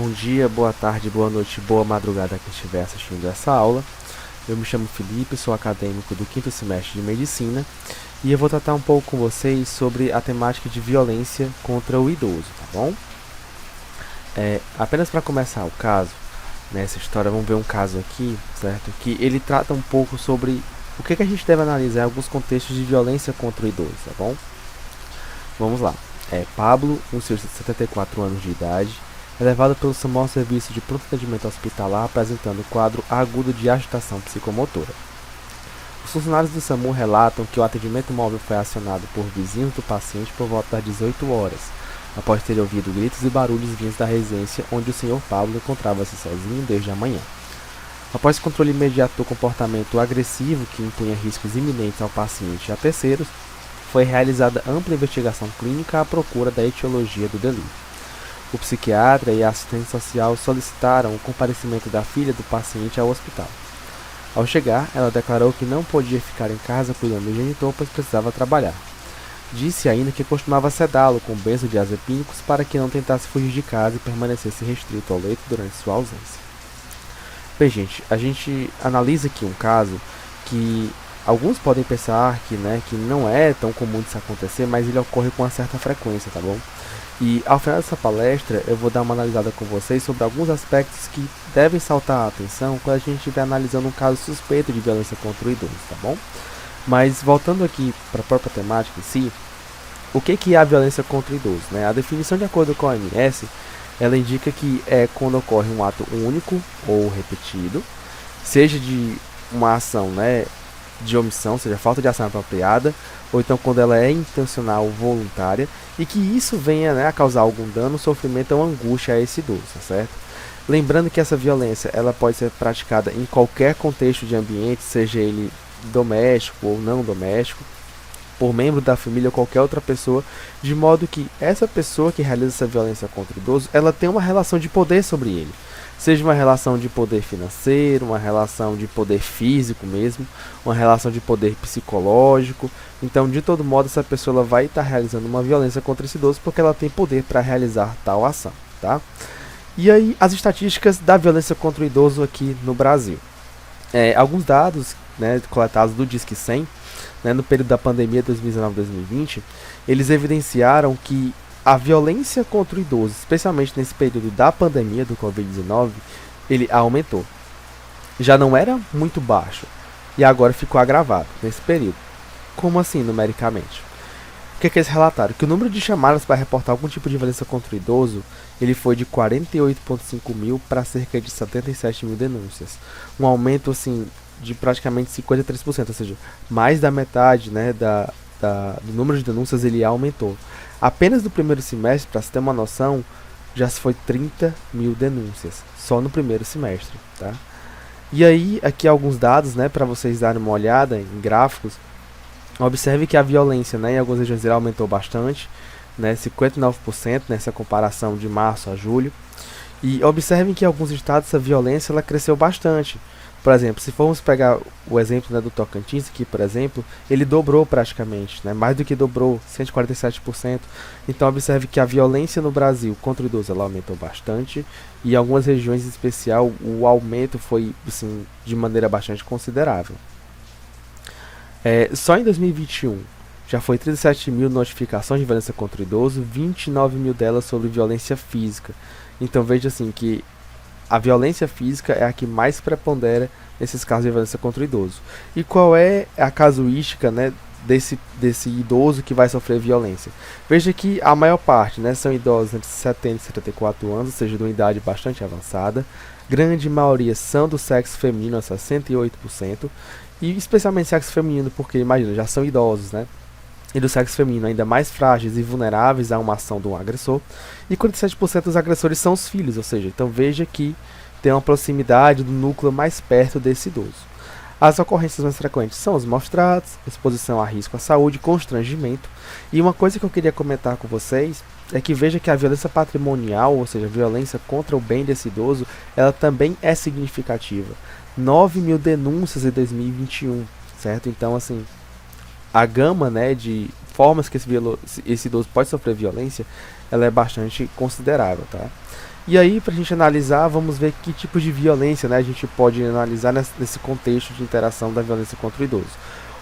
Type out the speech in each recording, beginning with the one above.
Bom dia, boa tarde, boa noite, boa madrugada a quem estiver assistindo essa aula. Eu me chamo Felipe, sou acadêmico do 5º semestre de Medicina e eu vou tratar um pouco com vocês sobre a temática de violência contra o idoso, tá bom? Apenas para começar o caso, nessa história, vamos ver um caso aqui, certo? Que ele trata um pouco sobre o que a gente deve analisar em alguns contextos de violência contra o idoso, tá bom? Vamos lá. Pablo, um senhor de 74 anos de idade, é levado pelo SAMU ao serviço de pronto atendimento hospitalar apresentando quadro agudo de agitação psicomotora. Os funcionários do SAMU relatam que o atendimento móvel foi acionado por vizinhos do paciente por volta das 18 horas, após ter ouvido gritos e barulhos vindos da residência onde o senhor Pablo encontrava-se sozinho desde a manhã. Após controle imediato do comportamento agressivo que impunha riscos iminentes ao paciente e a terceiros, foi realizada ampla investigação clínica à procura da etiologia do delírio. O psiquiatra e a assistente social solicitaram o comparecimento da filha do paciente ao hospital. Ao chegar, ela declarou que não podia ficar em casa cuidando do genitor, pois precisava trabalhar. Disse ainda que costumava sedá-lo com benzodiazepínicos para que não tentasse fugir de casa e permanecesse restrito ao leito durante sua ausência. Bem, gente, a gente analisa aqui um caso que alguns podem pensar que não é tão comum disso acontecer, mas ele ocorre com uma certa frequência, tá bom? E ao final dessa palestra eu vou dar uma analisada com vocês sobre alguns aspectos que devem saltar a atenção quando a gente estiver analisando um caso suspeito de violência contra o idoso, tá bom? Mas voltando aqui para a própria temática em si, o que é a violência contra o idoso, né? A definição de acordo com a OMS, ela indica que é quando ocorre um ato único ou repetido, seja de uma ação, de omissão, ou seja, falta de ação apropriada, ou então quando ela é intencional ou voluntária, e que isso venha a causar algum dano, sofrimento ou angústia a esse idoso, tá certo? Lembrando que essa violência ela pode ser praticada em qualquer contexto de ambiente, seja ele doméstico ou não doméstico, por membro da família ou qualquer outra pessoa, de modo que essa pessoa que realiza essa violência contra o idoso, ela tem uma relação de poder sobre ele. Seja uma relação de poder financeiro, uma relação de poder físico mesmo, uma relação de poder psicológico. Então, de todo modo, essa pessoa ela vai estar realizando uma violência contra esse idoso porque ela tem poder para realizar tal ação, tá? E aí, as estatísticas da violência contra o idoso aqui no Brasil. Alguns dados coletados do Disque 100, no período da pandemia 2019-2020, eles evidenciaram que a violência contra o idoso, especialmente nesse período da pandemia do Covid-19, ele aumentou. Já não era muito baixo e agora ficou agravado nesse período. Como assim, numericamente? O que eles relataram? Que o número de chamadas para reportar algum tipo de violência contra o idoso, ele foi de 48.5 mil para cerca de 77 mil denúncias. Um aumento assim de praticamente 53%, ou seja, mais da metade do número de denúncias ele aumentou. Apenas no primeiro semestre, para você ter uma noção, já se foi 30 mil denúncias, só no primeiro semestre, tá? E aí, aqui alguns dados, para vocês darem uma olhada em gráficos. Observe que a violência, em algumas regiões aumentou bastante, 59% nessa comparação de março a julho. E observem que em alguns estados essa violência ela cresceu bastante. Por exemplo, se formos pegar o exemplo do Tocantins aqui, por exemplo, ele dobrou praticamente, mais do que dobrou, 147%. Então observe que a violência no Brasil contra o idoso ela aumentou bastante e em algumas regiões em especial o aumento foi assim, de maneira bastante considerável. Só em 2021 já foi 37 mil notificações de violência contra o idoso, 29 mil delas sobre violência física. Então veja assim que a violência física é a que mais prepondera nesses casos de violência contra o idoso. E qual é a casuística desse idoso que vai sofrer violência? Veja que a maior parte são idosos entre 70 e 74 anos, ou seja, de uma idade bastante avançada. Grande maioria são do sexo feminino, 68%. E especialmente sexo feminino, porque imagina, já são idosos, e do sexo feminino ainda mais frágeis e vulneráveis a uma ação de um agressor, e 47% dos agressores são os filhos, ou seja, então veja que tem uma proximidade do núcleo mais perto desse idoso. As ocorrências mais frequentes são os maus-tratos, exposição a risco à saúde, constrangimento, e uma coisa que eu queria comentar com vocês é que veja que a violência patrimonial, ou seja, a violência contra o bem desse idoso, ela também é significativa. 9 mil denúncias em 2021, certo? Então, assim, a gama de formas que esse idoso pode sofrer violência, ela é bastante considerável, tá? E aí, para a gente analisar, vamos ver que tipo de violência, né, a gente pode analisar nesse contexto de interação da violência contra o idoso.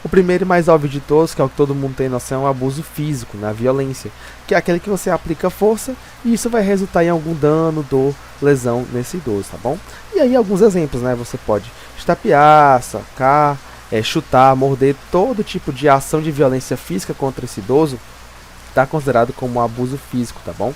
O primeiro e mais óbvio de todos, que é o que todo mundo tem noção, é o abuso físico, né, a violência, que é aquele que você aplica força e isso vai resultar em algum dano, dor, lesão nesse idoso, tá bom? E aí alguns exemplos, né, você pode estapear, sacar, chutar, morder, todo tipo de ação de violência física contra esse idoso está considerado como um abuso físico, tá bom?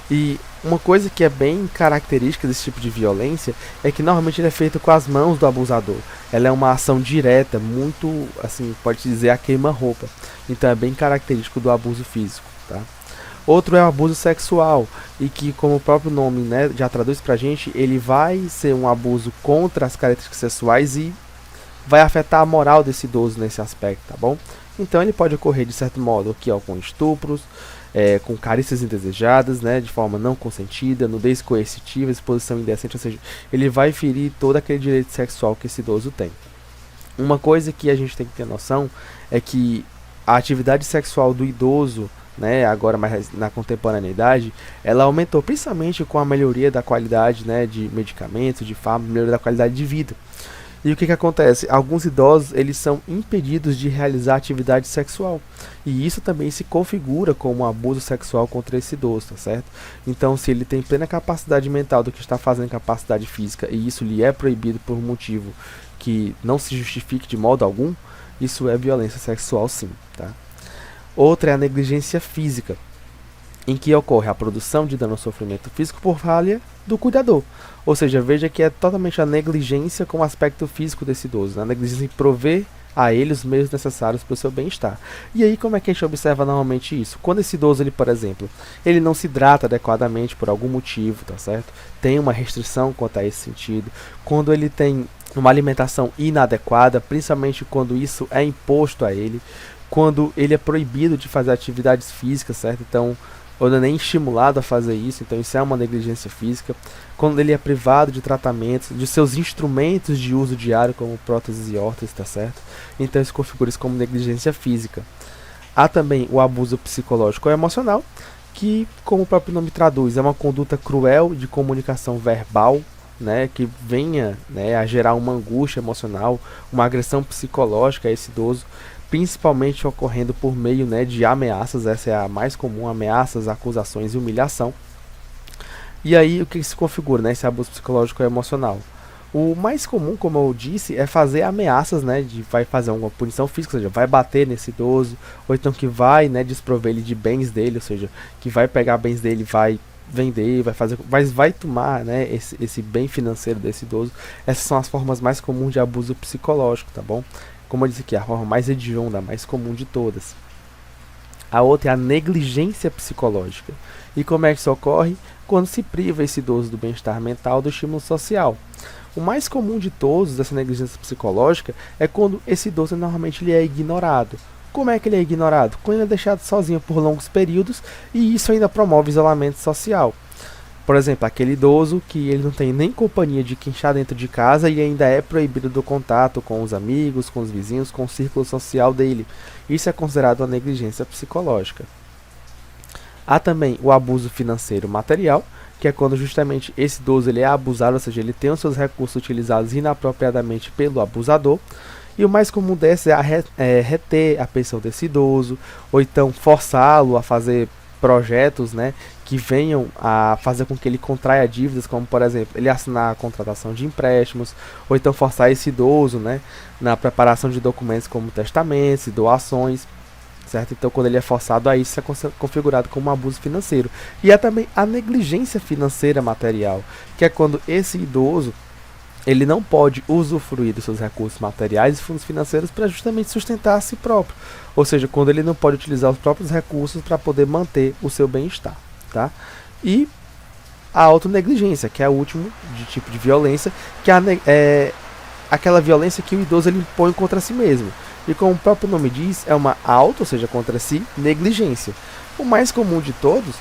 E uma coisa que é bem característica desse tipo de violência é que normalmente ele é feito com as mãos do abusador. Ela é uma ação direta, muito, assim, pode dizer a queima-roupa. Então é bem característico do abuso físico, tá? Outro é o abuso sexual, e que, como o próprio nome, né, já traduz pra gente, ele vai ser um abuso contra as características sexuais e vai afetar a moral desse idoso nesse aspecto, tá bom? Então ele pode ocorrer de certo modo aqui, ó, com estupros, com carícias indesejadas, né, de forma não consentida, nudez coercitiva, exposição indecente, ou seja, ele vai ferir todo aquele direito sexual que esse idoso tem. Uma coisa que a gente tem que ter noção é que a atividade sexual do idoso, né, agora mais na contemporaneidade, ela aumentou principalmente com a melhoria da qualidade, né, de medicamentos, de fármacos, melhoria da qualidade de vida. E o que acontece? Alguns idosos eles são impedidos de realizar atividade sexual. E isso também se configura como um abuso sexual contra esse idoso, tá certo? Então, se ele tem plena capacidade mental do que está fazendo capacidade física e isso lhe é proibido por um motivo que não se justifique de modo algum, isso é violência sexual sim, tá? Outra é a negligência física, em que ocorre a produção de dano ou sofrimento físico por falha do cuidador. Ou seja, veja que é totalmente a negligência com o aspecto físico desse idoso, né? A negligência em prover a ele os meios necessários para o seu bem-estar. E aí como é que a gente observa normalmente isso? Quando esse idoso, ele, por exemplo, ele não se hidrata adequadamente por algum motivo, tá certo? Tem uma restrição quanto a esse sentido. Quando ele tem uma alimentação inadequada, principalmente quando isso é imposto a ele, quando ele é proibido de fazer atividades físicas, certo? Então, ou não é nem estimulado a fazer isso, então isso é uma negligência física. Quando ele é privado de tratamentos, de seus instrumentos de uso diário, como próteses e órteses, tá certo? Então isso configura isso como negligência física. Há também o abuso psicológico ou emocional, que, como o próprio nome traduz, é uma conduta cruel de comunicação verbal, né, que venha, né, a gerar uma angústia emocional, uma agressão psicológica a esse idoso, principalmente ocorrendo por meio, né, de ameaças. Essa é a mais comum: ameaças, acusações e humilhação. E aí o que se configura, né, esse abuso psicológico e emocional? O mais comum, como eu disse, é fazer ameaças, né, de vai fazer uma punição física, ou seja, vai bater nesse idoso, ou então que vai, né, desprover ele de bens dele, ou seja, que vai pegar bens dele, vai vender, vai fazer, mas vai tomar, né, esse bem financeiro desse idoso. Essas são as formas mais comuns de abuso psicológico, tá bom? Como eu disse aqui, a forma mais hedionda, a mais comum de todas. A outra é a negligência psicológica. E como é que isso ocorre? Quando se priva esse idoso do bem-estar mental, do estímulo social. O mais comum de todos dessa negligência psicológica é quando esse idoso normalmente ele é ignorado. Como é que ele é ignorado? Quando ele é deixado sozinho por longos períodos e isso ainda promove isolamento social. Por exemplo, aquele idoso que ele não tem nem companhia de quem está dentro de casa e ainda é proibido do contato com os amigos, com os vizinhos, com o círculo social dele. Isso é considerado uma negligência psicológica. Há também o abuso financeiro material, que é quando justamente esse idoso ele é abusado, ou seja, ele tem os seus recursos utilizados inapropriadamente pelo abusador. E o mais comum desse é reter a pensão desse idoso, ou então forçá-lo a fazer projetos, né, que venham a fazer com que ele contraia dívidas, como por exemplo, ele assinar a contratação de empréstimos, ou então forçar esse idoso, né, na preparação de documentos como testamentos e doações, certo? Então quando ele é forçado a isso, é configurado como um abuso financeiro. E há também a negligência financeira material, que é quando esse idoso ele não pode usufruir dos seus recursos materiais e fundos financeiros para justamente sustentar a si próprio. Ou seja, quando ele não pode utilizar os próprios recursos para poder manter o seu bem-estar, tá? E a autonegligência, que é o último tipo de violência, que é aquela violência que o idoso ele impõe contra si mesmo. E como o próprio nome diz, é uma ou seja, contra si, negligência. O mais comum de todos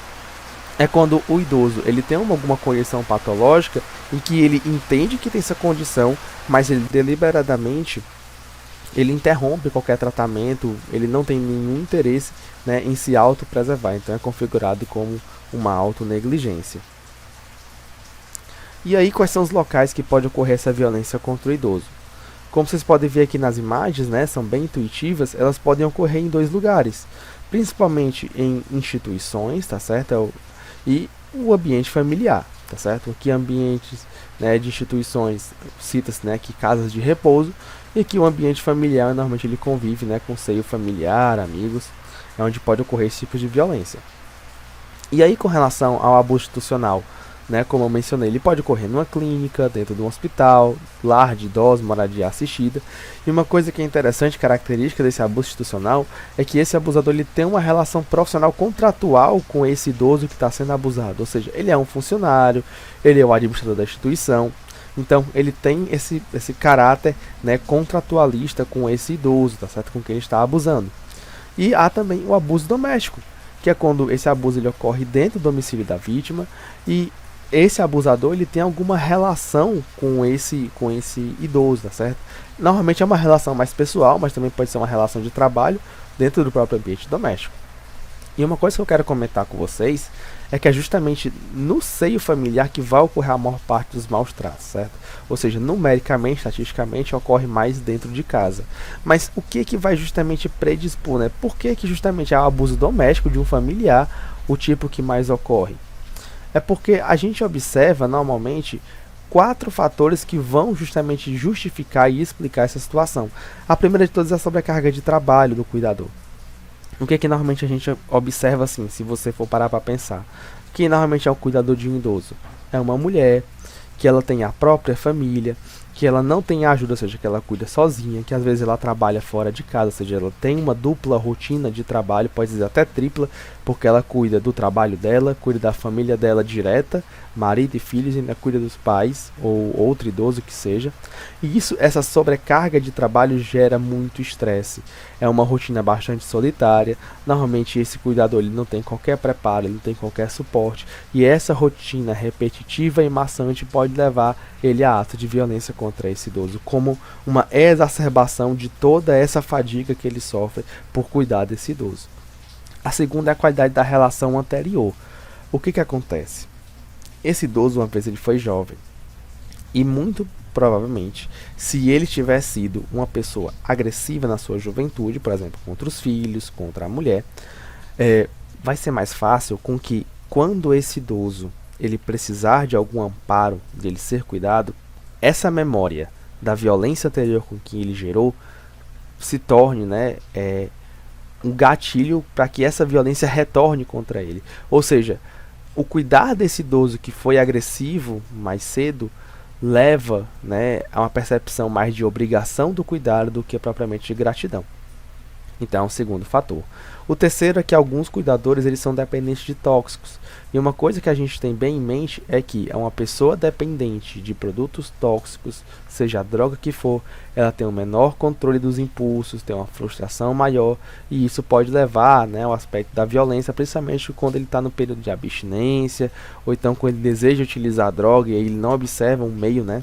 é quando o idoso ele tem alguma condição patológica em que ele entende que tem essa condição, mas ele deliberadamente ele interrompe qualquer tratamento, ele não tem nenhum interesse, né, em se autopreservar. Então é configurado como uma autonegligência. E aí, quais são os locais que pode ocorrer essa violência contra o idoso? Como vocês podem ver aqui nas imagens, né, são bem intuitivas, elas podem ocorrer em dois lugares, principalmente em instituições, tá certo? E o ambiente familiar, tá certo? Aqui ambientes, né, de instituições, cita-se, né, que casas de repouso, e que o ambiente familiar, normalmente ele convive, né, com seio familiar, amigos, é onde pode ocorrer esse tipo de violência. E aí, com relação ao abuso institucional, né, como eu mencionei, ele pode ocorrer numa clínica, dentro de um hospital, lar de idosos, moradia assistida. E uma coisa que é interessante, característica desse abuso institucional, é que esse abusador ele tem uma relação profissional contratual com esse idoso que está sendo abusado. Ou seja, ele é um funcionário, ele é o administrador da instituição. Então, ele tem esse caráter, né, contratualista com esse idoso, tá certo? Com quem ele está abusando. E há também o abuso doméstico, que é quando esse abuso ele ocorre dentro do domicílio da vítima e esse abusador ele tem alguma relação com esse idoso, tá certo? Normalmente é uma relação mais pessoal, mas também pode ser uma relação de trabalho dentro do próprio ambiente doméstico. E uma coisa que eu quero comentar com vocês é que é justamente no seio familiar que vai ocorrer a maior parte dos maus tratos, certo? Ou seja, numericamente, estatisticamente, ocorre mais dentro de casa. Mas o que vai justamente predispor, né? Por que justamente é o abuso doméstico de um familiar o tipo que mais ocorre? É porque a gente observa normalmente 4 fatores que vão justamente justificar e explicar essa situação. A primeira de todas é a sobrecarga de trabalho do cuidador. O que normalmente a gente observa assim, se você for parar para pensar? Que normalmente é o cuidador de um idoso. É uma mulher, que ela tem a própria família, que ela não tem ajuda, ou seja, que ela cuida sozinha, que às vezes ela trabalha fora de casa, ou seja, ela tem uma dupla rotina de trabalho, pode dizer até tripla, porque ela cuida do trabalho dela, cuida da família dela direta, marido e filhos, e ainda cuida dos pais, ou outro idoso que seja. E essa sobrecarga de trabalho gera muito estresse. É uma rotina bastante solitária, normalmente esse cuidador ele não tem qualquer preparo, ele não tem qualquer suporte, e essa rotina repetitiva e maçante pode levar ele a atos de violência contra esse idoso, como uma exacerbação de toda essa fadiga que ele sofre por cuidar desse idoso. A segunda é a qualidade da relação anterior. O que acontece? Esse idoso, uma vez ele foi jovem, e muito provavelmente, se ele tivesse sido uma pessoa agressiva na sua juventude, por exemplo, contra os filhos, contra a mulher, vai ser mais fácil com que, quando esse idoso ele precisar de algum amparo, dele ser cuidado, essa memória da violência anterior com que ele gerou se torne, né, um gatilho para que essa violência retorne contra ele. Ou seja, o cuidar desse idoso que foi agressivo mais cedo leva, né, a uma percepção mais de obrigação do cuidado do que propriamente de gratidão. Então, é um segundo fator. O terceiro é que alguns cuidadores eles são dependentes de tóxicos. E uma coisa que a gente tem bem em mente é que uma pessoa dependente de produtos tóxicos, seja a droga que for, ela tem um menor controle dos impulsos, tem uma frustração maior, e isso pode levar, né, ao aspecto da violência, principalmente quando ele está no período de abstinência, ou então quando ele deseja utilizar a droga e ele não observa um meio, né,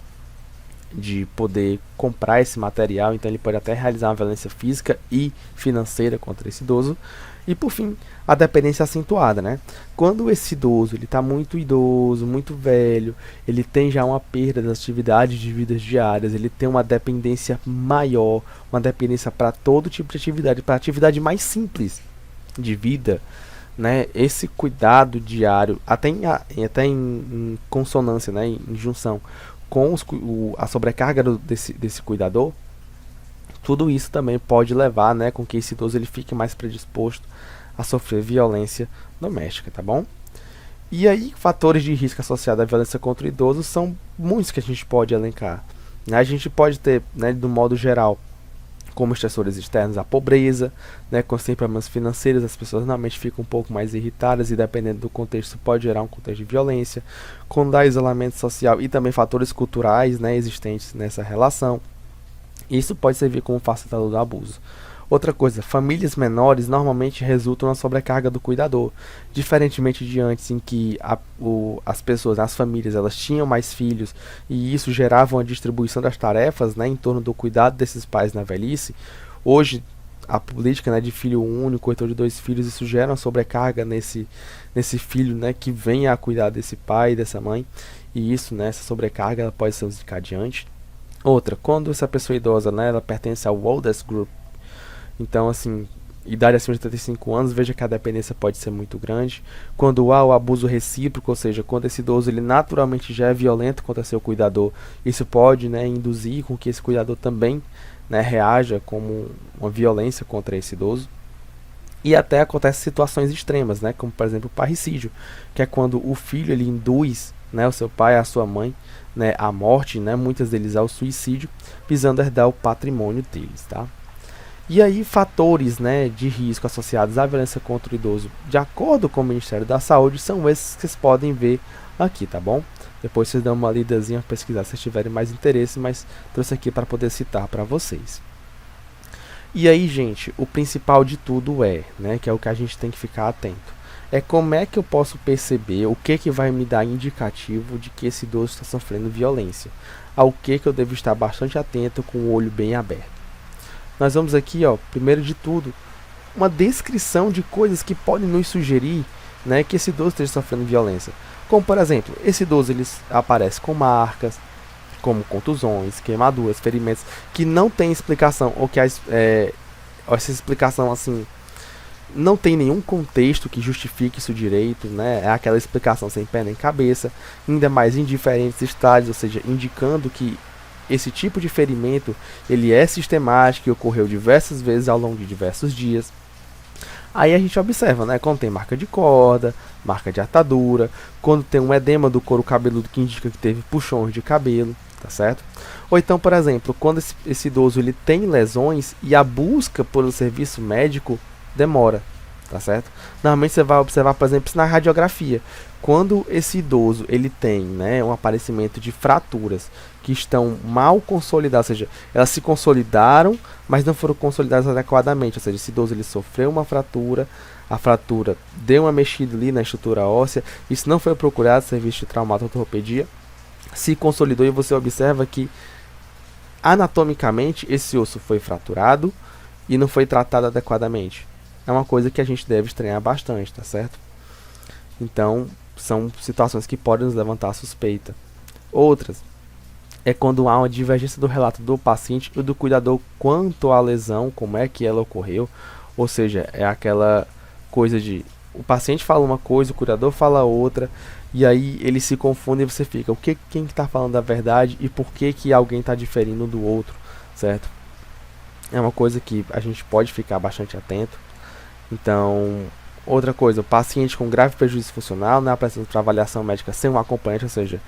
de poder comprar esse material, então ele pode até realizar uma violência física e financeira contra esse idoso. E por fim, a dependência acentuada, né? Quando esse idoso ele está muito idoso, muito velho, ele tem já uma perda das atividades de vida diárias, ele tem uma dependência maior, uma dependência para todo tipo de atividade, para atividade mais simples de vida, né? Esse cuidado diário, até em consonância, né? Em junção com a sobrecarga desse cuidador, tudo isso também pode levar, né, com que esse idoso ele fique mais predisposto a sofrer violência doméstica, tá bom? E aí, fatores de risco associados à violência contra o idoso são muitos que a gente pode elencar. A gente pode ter, né, do modo geral, como estressores externos, a pobreza, né, com sempre problemas financeiros, as pessoas normalmente ficam um pouco mais irritadas e dependendo do contexto pode gerar um contexto de violência, quando há isolamento social e também fatores culturais, né, existentes nessa relação. Isso pode servir como facilitador do abuso. Outra coisa, famílias menores normalmente resultam na sobrecarga do cuidador, diferentemente de antes em que as pessoas, as famílias, elas tinham mais filhos e isso gerava uma distribuição das tarefas, né, em torno do cuidado desses pais na velhice. Hoje, a política, né, de filho único, ou então de 2 filhos, isso gera uma sobrecarga nesse filho, né, que venha a cuidar desse pai e dessa mãe. e isso, né, essa sobrecarga ela pode ser um desencadeante. Outra, quando essa pessoa idosa, né, ela pertence ao oldest group, então assim, idade acima de 35 anos, veja que a dependência pode ser muito grande. Quando há o abuso recíproco, ou seja, quando esse idoso ele naturalmente já é violento contra seu cuidador, isso pode, né, induzir com que esse cuidador também, né, reaja como uma violência contra esse idoso. E até acontecem situações extremas, né, como por exemplo o parricídio, que é quando o filho ele induz, né, o seu pai, a sua mãe, né, à morte, né, muitas deles ao suicídio, visando herdar o patrimônio deles, tá? E aí, fatores, né, de risco associados à violência contra o idoso, de acordo com o Ministério da Saúde, são esses que vocês podem ver aqui, tá bom? Depois vocês dão uma lidazinha, pesquisar se tiverem mais interesse, mas trouxe aqui para poder citar para vocês. E aí, gente, o principal de tudo é, né, que é o que a gente tem que ficar atento, é como é que eu posso perceber o que vai me dar indicativo de que esse idoso está sofrendo violência, ao que eu devo estar bastante atento com o olho bem aberto. Nós vamos aqui, ó, primeiro de tudo, uma descrição de coisas que podem nos sugerir, né, que esse idoso esteja sofrendo violência. Como, por exemplo, esse idoso ele aparece com marcas, como contusões, queimaduras, ferimentos, que não tem explicação, ou que essa explicação assim não tem nenhum contexto que justifique isso direito, né? É aquela explicação sem pé nem cabeça, ainda mais em diferentes estádios, ou seja, indicando que esse tipo de ferimento ele é sistemático e ocorreu diversas vezes ao longo de diversos dias. Aí a gente observa, né, quando tem marca de corda, marca de atadura, quando tem um edema do couro cabeludo que indica que teve puxões de cabelo, tá certo? Ou então, por exemplo, quando esse idoso ele tem lesões e a busca pelo serviço médico demora, tá certo? Normalmente você vai observar, por exemplo, isso na radiografia. Quando esse idoso ele tem, né, um aparecimento de fraturas que estão mal consolidadas, ou seja, elas se consolidaram, mas não foram consolidadas adequadamente, ou seja, esse idoso ele sofreu uma fratura, a fratura deu uma mexida ali na estrutura óssea, isso não foi procurado, serviço de traumato-ortopedia, se consolidou e você observa que anatomicamente esse osso foi fraturado e não foi tratado adequadamente. É uma coisa que a gente deve estranhar bastante, tá certo? Então, são situações que podem nos levantar a suspeita. Outras é quando há uma divergência do relato do paciente e do cuidador quanto à lesão, como é que ela ocorreu. Ou seja, é aquela coisa de o paciente fala uma coisa, o cuidador fala outra, e aí eles se confundem e você fica, quem está falando a verdade e por que alguém está diferindo do outro, certo? É uma coisa que a gente pode ficar bastante atento. Então, outra coisa, o paciente com grave prejuízo funcional, né, apresentando para avaliação médica sem um acompanhante, ou seja,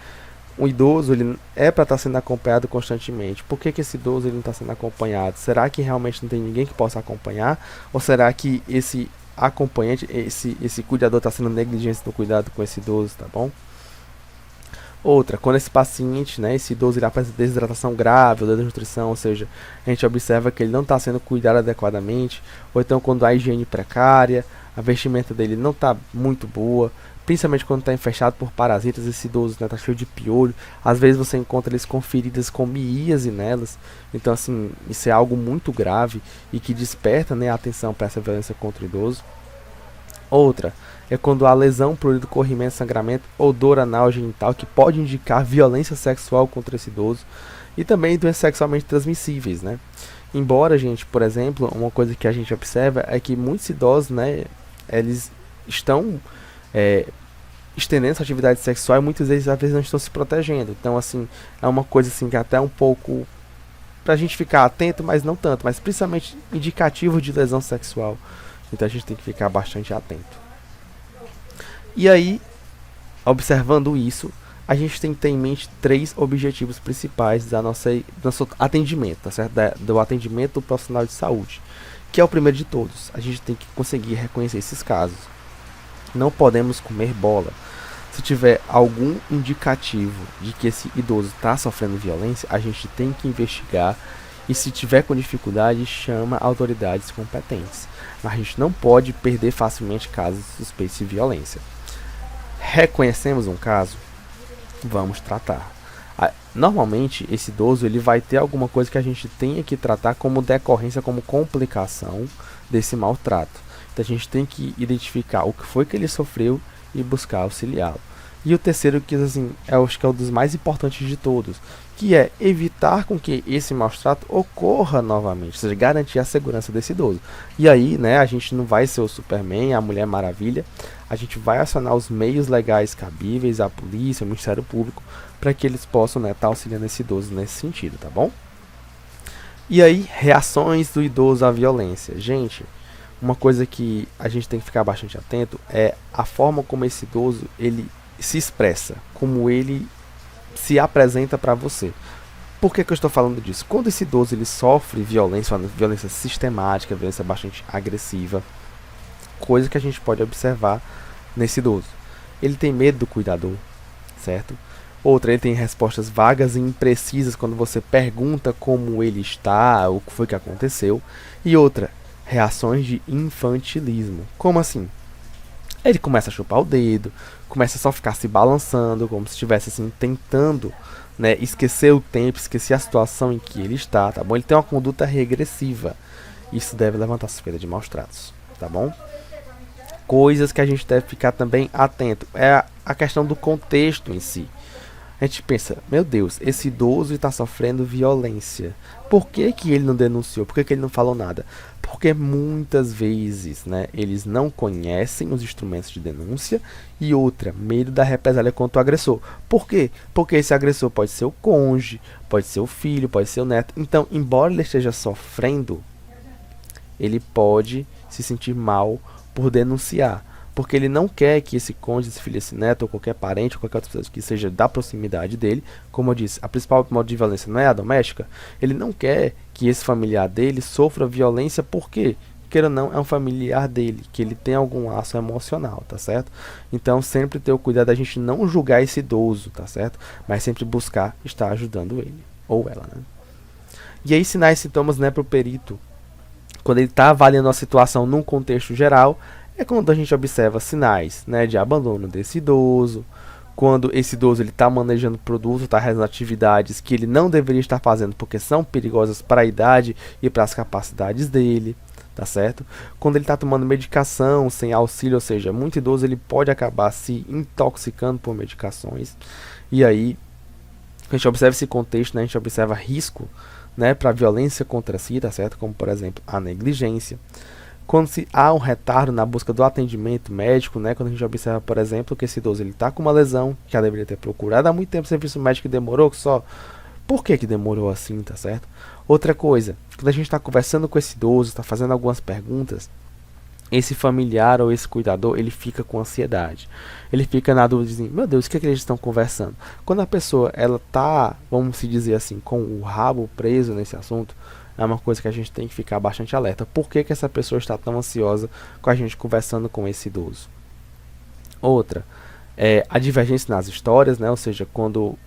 o idoso ele é para estar sendo acompanhado constantemente. Por que esse idoso ele não está sendo acompanhado? Será que realmente não tem ninguém que possa acompanhar? Ou será que esse acompanhante, esse cuidador está sendo negligente no cuidado com esse idoso, tá bom? Outra, quando esse paciente, né, esse idoso ele apresenta desidratação grave ou desnutrição, ou seja, a gente observa que ele não está sendo cuidado adequadamente, ou então quando há higiene precária, a vestimenta dele não está muito boa, principalmente quando está infestado por parasitas, esse idoso está cheio de piolho, às vezes você encontra eles com feridas com miíase nelas, então assim, isso é algo muito grave e que desperta, né, a atenção para essa violência contra o idoso. Outra é quando há lesão, prurido, corrimento, sangramento ou dor anal genital que pode indicar violência sexual contra esse idoso e também doenças sexualmente transmissíveis, né? Embora, gente, por exemplo, uma coisa que a gente observa é que muitos idosos, né, eles estão estendendo sua atividade sexual e muitas vezes às vezes não estão se protegendo. Então, assim, é uma coisa assim que até um pouco pra gente ficar atento, mas não tanto, mas principalmente indicativo de lesão sexual. Então a gente tem que ficar bastante atento. E aí, observando isso, a gente tem que ter em mente 3 objetivos principais do nosso atendimento, tá certo? Do atendimento do profissional de saúde, que é o primeiro de todos. A gente tem que conseguir reconhecer esses casos. Não podemos comer bola. Se tiver algum indicativo de que esse idoso está sofrendo violência, a gente tem que investigar e se tiver com dificuldade, chama autoridades competentes. Mas a gente não pode perder facilmente casos suspeitos de violência. Reconhecemos um caso? Vamos tratar. Normalmente, esse idoso ele vai ter alguma coisa que a gente tenha que tratar como decorrência, como complicação desse maltrato. Então a gente tem que identificar o que foi que ele sofreu e buscar auxiliá-lo. E o terceiro, que assim, acho que é um dos mais importantes de todos, que é evitar com que esse maus trato ocorra novamente, ou seja, garantir a segurança desse idoso. E aí, né, a gente não vai ser o Superman, a Mulher Maravilha, a gente vai acionar os meios legais cabíveis, a polícia, o Ministério Público, para que eles possam, né, estar auxiliando esse idoso nesse sentido, tá bom? E aí, reações do idoso à violência. Gente, uma coisa que a gente tem que ficar bastante atento é a forma como esse idoso ele se expressa, como ele se apresenta para você. Por que eu estou falando disso? Quando esse idoso ele sofre violência, uma violência sistemática, violência bastante agressiva, coisa que a gente pode observar nesse idoso. Ele tem medo do cuidador, certo? Outra, ele tem respostas vagas e imprecisas quando você pergunta como ele está, o que foi que aconteceu. E outra, reações de infantilismo. Como assim? Ele começa a chupar o dedo, começa a só ficar se balançando, como se estivesse assim, tentando, né, esquecer o tempo, esquecer a situação em que ele está, tá bom? Ele tem uma conduta regressiva. Isso deve levantar suspeita de maus tratos, tá bom? Coisas que a gente deve ficar também atento é a questão do contexto em si. A gente pensa, meu Deus, esse idoso está sofrendo violência. Por que que ele não denunciou? Por que que ele não falou nada? Porque muitas vezes, né, eles não conhecem os instrumentos de denúncia. E outra, medo da represália contra o agressor. Por quê? Porque esse agressor pode ser o cônjuge, pode ser o filho, pode ser o neto. Então, embora ele esteja sofrendo, ele pode se sentir mal por denunciar. Porque ele não quer que esse cônjuge, esse filho, esse neto, ou qualquer parente, ou qualquer outra pessoa que seja da proximidade dele, como eu disse, a principal modo de violência não é a doméstica, ele não quer que esse familiar dele sofra violência porque, queira ou não, é um familiar dele, que ele tem algum laço emocional, tá certo? Então sempre ter o cuidado da gente não julgar esse idoso, tá certo? Mas sempre buscar estar ajudando ele, ou ela, né? E aí sinais e sintomas, né, para o perito, quando ele está avaliando a situação num contexto geral, é quando a gente observa sinais, né, de abandono desse idoso, quando esse idoso está manejando produto, está realizando atividades que ele não deveria estar fazendo porque são perigosas para a idade e para as capacidades dele, tá certo? Quando ele está tomando medicação sem auxílio, ou seja, muito idoso ele pode acabar se intoxicando por medicações. E aí, a gente observa esse contexto, né, a gente observa risco, né, para violência contra si, tá certo? Como por exemplo a negligência. Quando se há um retardo na busca do atendimento médico, né, quando a gente observa, por exemplo, que esse idoso está com uma lesão, que já deveria ter procurado há muito tempo o serviço médico e demorou, que só... Por que que demorou assim, tá certo? Outra coisa, quando a gente está conversando com esse idoso, está fazendo algumas perguntas, esse familiar ou esse cuidador, ele fica com ansiedade. Ele fica na dúvida, assim, meu Deus, o que é que eles estão conversando? Quando a pessoa, ela tá, vamos se dizer assim, com o rabo preso nesse assunto, é uma coisa que a gente tem que ficar bastante alerta. Por que que essa pessoa está tão ansiosa com a gente conversando com esse idoso? Outra, a divergência nas histórias, né? Ou seja, quando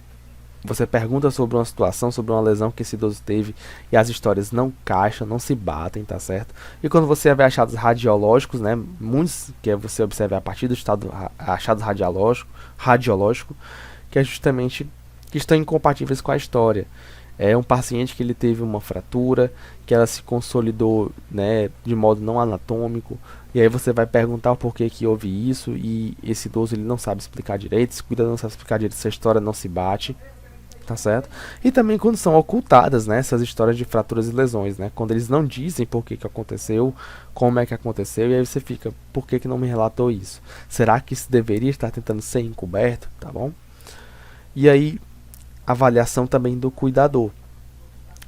você pergunta sobre uma situação, sobre uma lesão que esse idoso teve e as histórias não caixam, não se batem, tá certo? E quando você vê achados radiológicos, né? Muitos que você observa a partir do estado achados radiológico, que é justamente que estão incompatíveis com a história. É um paciente que ele teve uma fratura, que ela se consolidou, né, de modo não anatômico, e aí você vai perguntar o porquê que houve isso, e esse idoso ele não sabe explicar direito, esse cuidador não sabe explicar direito, essa história não se bate, tá certo? E também quando são ocultadas, né, essas histórias de fraturas e lesões, né, quando eles não dizem por que que aconteceu, como é que aconteceu, e aí você fica, por que que não me relatou isso? Será que isso deveria estar tentando ser encoberto, tá bom? E aí, avaliação também do cuidador.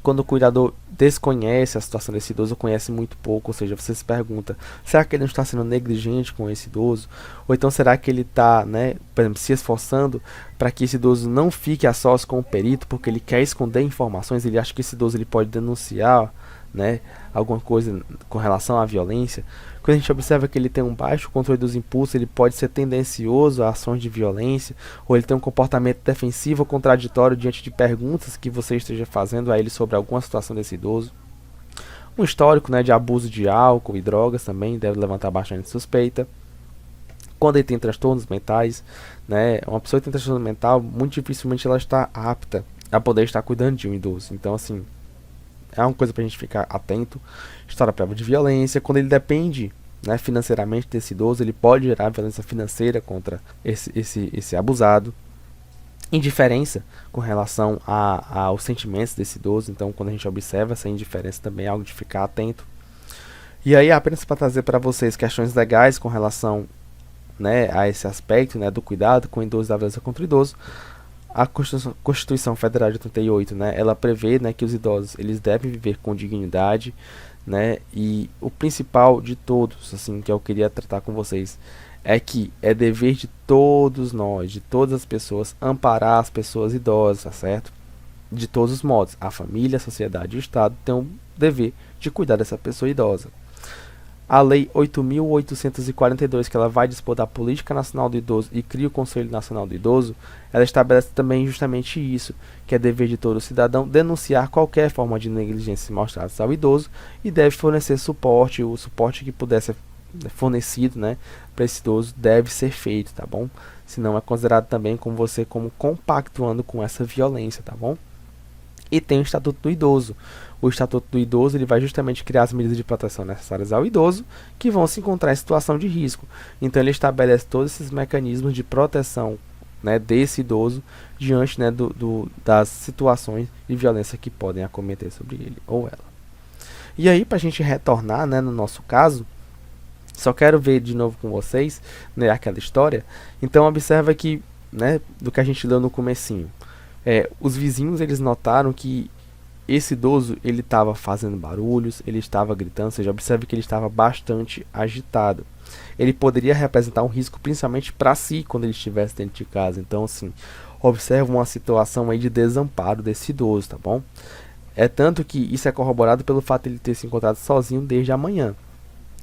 Quando o cuidador desconhece a situação desse idoso, conhece muito pouco, ou seja, você se pergunta, será que ele não está sendo negligente com esse idoso? Ou então será que ele está, né, por exemplo, se esforçando para que esse idoso não fique a sós com o perito, porque ele quer esconder informações, ele acha que esse idoso ele pode denunciar, né, alguma coisa com relação à violência. Quando a gente observa que ele tem um baixo controle dos impulsos, ele pode ser tendencioso a ações de violência, ou ele tem um comportamento defensivo ou contraditório diante de perguntas que você esteja fazendo a ele sobre alguma situação desse idoso. Um histórico, né, de abuso de álcool e drogas também deve levantar bastante suspeita. Quando ele tem transtornos mentais, né, uma pessoa que tem transtorno mental, muito dificilmente ela está apta a poder estar cuidando de um idoso. Então, assim, é uma coisa pra gente ficar atento. História prévia de violência, quando ele depende né, financeiramente desse idoso, ele pode gerar violência financeira contra esse abusado. Indiferença com relação aos sentimentos desse idoso. Então, quando a gente observa essa indiferença, também é algo de ficar atento. E aí, apenas para trazer para vocês questões legais com relação, né, a esse aspecto, né, do cuidado com o idoso e da violência contra o idoso, a Constituição Federal de 88, né, ela prevê, né, que os idosos eles devem viver com dignidade, né, e o principal de todos, assim, que eu queria tratar com vocês, é que é dever de todos nós, de todas as pessoas, amparar as pessoas idosas, tá certo? De todos os modos, a família, a sociedade e o Estado têm o dever de cuidar dessa pessoa idosa. A Lei 8.842, que ela vai dispor da Política Nacional do Idoso e cria o Conselho Nacional do Idoso, ela estabelece também justamente isso, que é dever de todo cidadão denunciar qualquer forma de negligência mostrada ao idoso e deve fornecer suporte, o suporte que puder ser fornecido, né, para esse idoso deve ser feito, tá bom? Senão é considerado também como você como compactuando com essa violência, tá bom? E tem o Estatuto do Idoso. O Estatuto do Idoso ele vai justamente criar as medidas de proteção necessárias ao idoso que vão se encontrar em situação de risco. Então ele estabelece todos esses mecanismos de proteção, né, desse idoso diante, né, das situações de violência que podem acometer sobre ele ou ela. E aí, para a gente retornar, né, no nosso caso, só quero ver de novo com vocês, né, aquela história. Então observa que, né, do que a gente leu no comecinho. Os vizinhos eles notaram que esse idoso ele estava fazendo barulhos, ele estava gritando, ou seja, observe que ele estava bastante agitado. Ele poderia representar um risco principalmente para si quando ele estivesse dentro de casa. Então, assim, observa uma situação aí de desamparo desse idoso, tá bom? É tanto que isso é corroborado pelo fato de ele ter se encontrado sozinho desde a manhã.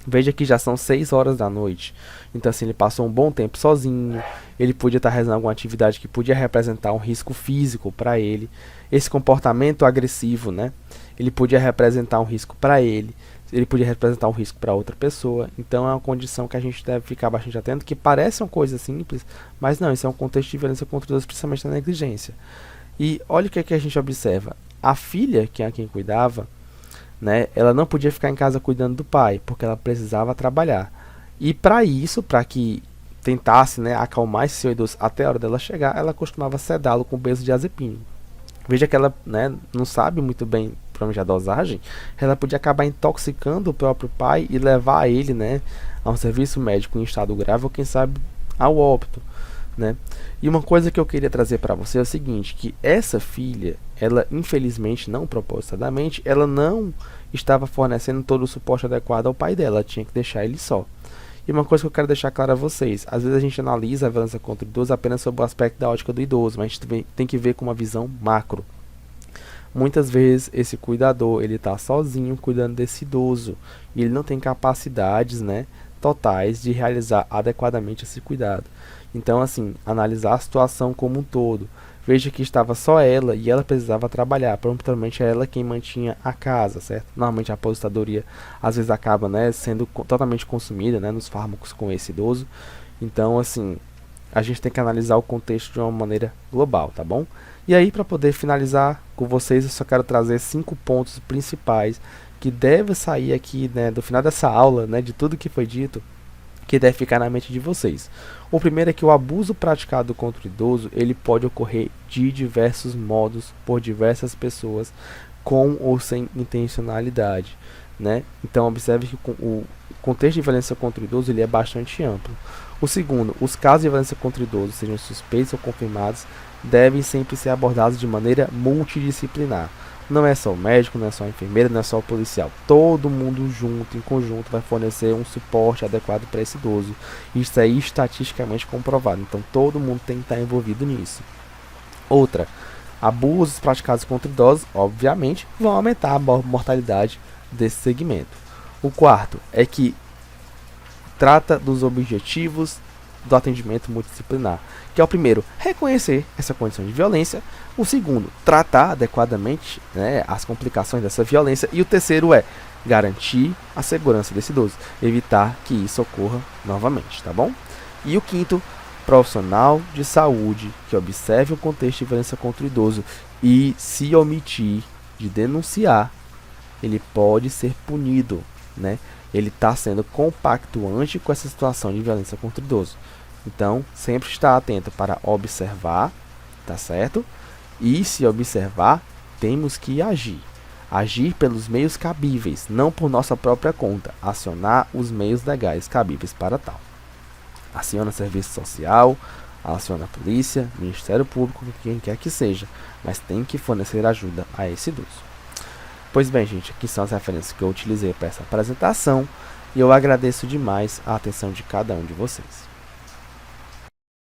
Veja que já são 6 horas da noite. Então, assim, ele passou um bom tempo sozinho. Ele podia estar realizando alguma atividade que podia representar um risco físico para ele. Esse comportamento agressivo, né? Ele podia representar um risco para ele. Ele podia representar um risco para outra pessoa. Então, é uma condição que a gente deve ficar bastante atento, que parece uma coisa simples, mas não, isso é um contexto de violência contra os, principalmente na negligência. E olha o que a gente observa. A filha, que é quem cuidava, né, ela não podia ficar em casa cuidando do pai, porque ela precisava trabalhar. E para isso, para que tentasse, né, acalmar esse seu idoso até a hora dela chegar, ela costumava sedá-lo com benzodiazepina. Veja que ela, né, não sabe muito bem provavelmente a dosagem, ela podia acabar intoxicando o próprio pai e levar ele, né, a um serviço médico em estado grave ou quem sabe ao óbito, né? E uma coisa que eu queria trazer para você é o seguinte, que essa filha, ela infelizmente, não propositadamente, ela não estava fornecendo todo o suporte adequado ao pai dela, ela tinha que deixar ele só. E uma coisa que eu quero deixar claro a vocês, às vezes a gente analisa a violência contra o idoso apenas sob o aspecto da ótica do idoso, mas a gente tem que ver com uma visão macro. Muitas vezes esse cuidador, ele está sozinho cuidando desse idoso, e ele não tem capacidades, né, totais de realizar adequadamente esse cuidado. Então, assim, analisar a situação como um todo. Veja que estava só ela e ela precisava trabalhar. Provavelmente é ela quem mantinha a casa, certo? Normalmente a aposentadoria às vezes acaba, né, sendo totalmente consumida, né, nos fármacos com esse idoso. Então, assim, a gente tem que analisar o contexto de uma maneira global, tá bom? E aí, para poder finalizar com vocês, eu só quero trazer 5 pontos principais que devem sair aqui, né, do final dessa aula, né, de tudo que foi dito, que deve ficar na mente de vocês. O primeiro é que o abuso praticado contra o idoso, ele pode ocorrer de diversos modos, por diversas pessoas, com ou sem intencionalidade, né? Então observe que o contexto de violência contra o idoso ele é bastante amplo. O segundo, os casos de violência contra o idoso, sejam suspeitos ou confirmados, devem sempre ser abordados de maneira multidisciplinar. Não é só o médico, não é só a enfermeira, não é só o policial. Todo mundo junto, em conjunto, vai fornecer um suporte adequado para esse idoso. Isso é estatisticamente comprovado. Então todo mundo tem que estar envolvido nisso. Outra, abusos praticados contra idosos, obviamente, vão aumentar a mortalidade desse segmento. O quarto é que trata dos objetivos do atendimento multidisciplinar, que é o primeiro, reconhecer essa condição de violência, o segundo, tratar adequadamente, né, as complicações dessa violência, e o terceiro é garantir a segurança desse idoso, evitar que isso ocorra novamente, tá bom? E o quinto, profissional de saúde que observe o contexto de violência contra o idoso e se omitir de denunciar, ele pode ser punido, né? ele está sendo compactuante com essa situação de violência contra o idoso. Então, sempre estar atento para observar, tá certo? E se observar, temos que agir. Agir pelos meios cabíveis, não por nossa própria conta. Acionar os meios legais cabíveis para tal. Aciona serviço social, aciona a polícia, Ministério Público, quem quer que seja, mas tem que fornecer ajuda a esse idoso. Pois bem, gente, aqui são as referências que eu utilizei para essa apresentação e eu agradeço demais a atenção de cada um de vocês.